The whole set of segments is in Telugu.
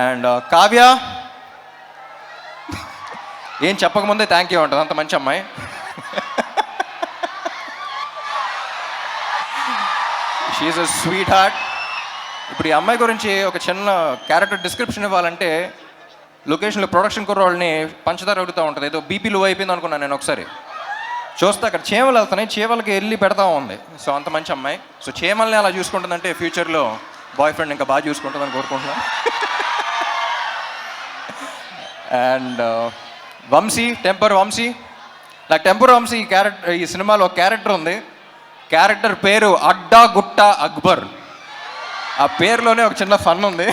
అండ్ కావ్య ఏం చెప్పకముందే థ్యాంక్ యూ ఉంటుంది, అంత మంచి అమ్మాయి. She is a sweetheart. ఇప్పుడు ఈ అమ్మాయి గురించి ఒక చిన్న క్యారెక్టర్ డిస్క్రిప్షన్ ఇవ్వాలంటే, లొకేషన్లో ప్రొడక్షన్ కుర్రోళ్ళని పంచదార అడుగుతూ ఉంటుంది. ఏదో బీపీ లో అయిపోయింది అనుకున్నాను నేను. ఒకసారి చూస్తే అక్కడ చీమలు వెళ్తున్నాయి, చీమలకి వెళ్ళి పెడతా ఉంది. సో అంత మంచి అమ్మాయి. సో చీమల్ని అలా చూసుకుంటుందంటే ఫ్యూచర్లో బాయ్ ఫ్రెండ్ ఇంకా బాగా చూసుకుంటుందని కోరుకుంటున్నాను. And Vamshi, Temper Vamshi. నాకు టెంపర్ వంశీ ఈ సినిమాలో ఒక క్యారెక్టర్ ఉంది. క్యారెక్టర్ పేరు అడ్డా గుట్ట అక్బర్. ఆ పేరులోనే ఒక చిన్న ఫన్ ఉంది.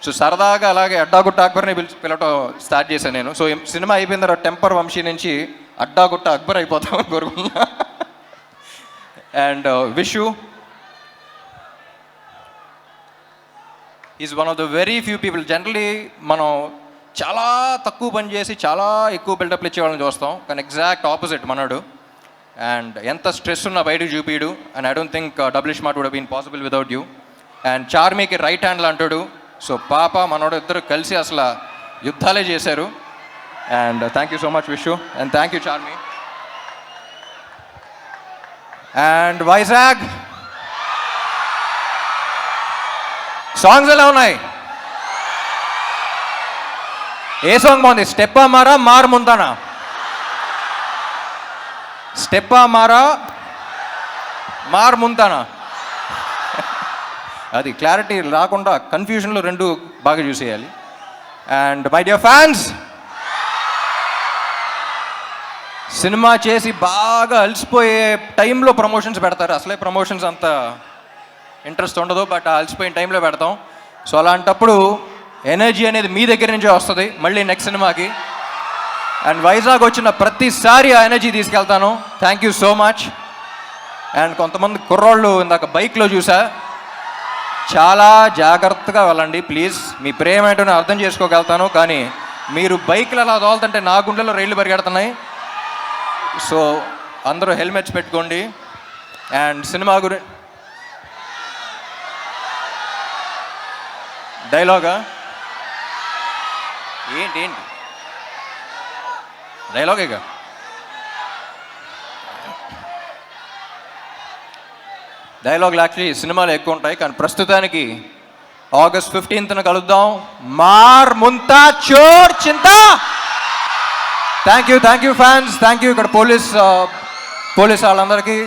సో సరదాగా అలాగే అడ్డాగుట్ట అక్బర్ని పిలవటం స్టార్ట్ చేశాను నేను. సో సినిమా అయిపోయిన తర్వాత టెంపర్ వంశీ నుంచి అడ్డాగుట్ట అక్బర్ అయిపోతామని కోరుకున్నా. And Vishu is one of the very few people. Generally మనం చాలా తక్కువ పని చేసి చాలా ఎక్కువ బిల్డప్లు ఇచ్చేవాళ్ళని చూస్తాం, కానీ ఎగ్జాక్ట్ ఆపోజిట్ మనోడు. అండ్ ఎంత స్ట్రెస్ ఉన్నా బయటకు చూపిడు. And I don't think double smart would have been possible without you. And చార్మీకి రైట్ హ్యాండ్లో అంటాడు. సో పాప మనోడు ఇద్దరు కలిసి అసలు యుద్ధాలే చేశారు. And thank you so much Vishu. And thank you Charmi. And Vizag songs ఎలా ఉన్నాయి? ఏ సాంగ్ బాగుంది? స్టెప్పా మారా మార్ ముందానా? స్టెప్పా మారా మార్ ముంతానా? అది క్లారిటీ రాకుండా కన్ఫ్యూజన్లో రెండు బాగా చూసేయాలి. And my dear fans, cinema చేసి బాగా అలసిపోయే టైంలో ప్రమోషన్స్ పెడతారు. అసలే ప్రమోషన్స్ అంత ఇంట్రెస్ట్ ఉండదు, బట్ అలసిపోయిన టైంలో పెడతాం. సో అలాంటప్పుడు ఎనర్జీ అనేది మీ దగ్గర నుంచే వస్తుంది మళ్ళీ నెక్స్ట్ సినిమాకి. అండ్ వైజాగ్ వచ్చిన ప్రతిసారి ఆ ఎనర్జీ తీసుకెళ్తాను. Thank you so much. And కొంతమంది కుర్రోళ్ళు ఇందాక బైక్లో చూసా, చాలా జాగ్రత్తగా వెళ్ళండి ప్లీజ్. మీ ప్రేమ ఏంటో నేను అర్థం చేసుకోగలుగుతాను, కానీ మీరు బైక్లు అలా తోలుతుంటే నా గుండెలో రైళ్లు పరిగెడుతున్నాయి. సో అందరూ హెల్మెట్స్ పెట్టుకోండి. అండ్ సినిమా డైలాగా ఏంటి డైలాగేగా? డైలాగులు యాక్చువల్లీ సినిమాలు ఎక్కువ ఉంటాయి, కానీ ప్రస్తుతానికి August 15th కలుద్దాం. మార్ ముంతా చోర్ చింతా. Thank you fans. Thank you ఇక్కడ పోలీస్ వాళ్ళందరికీ.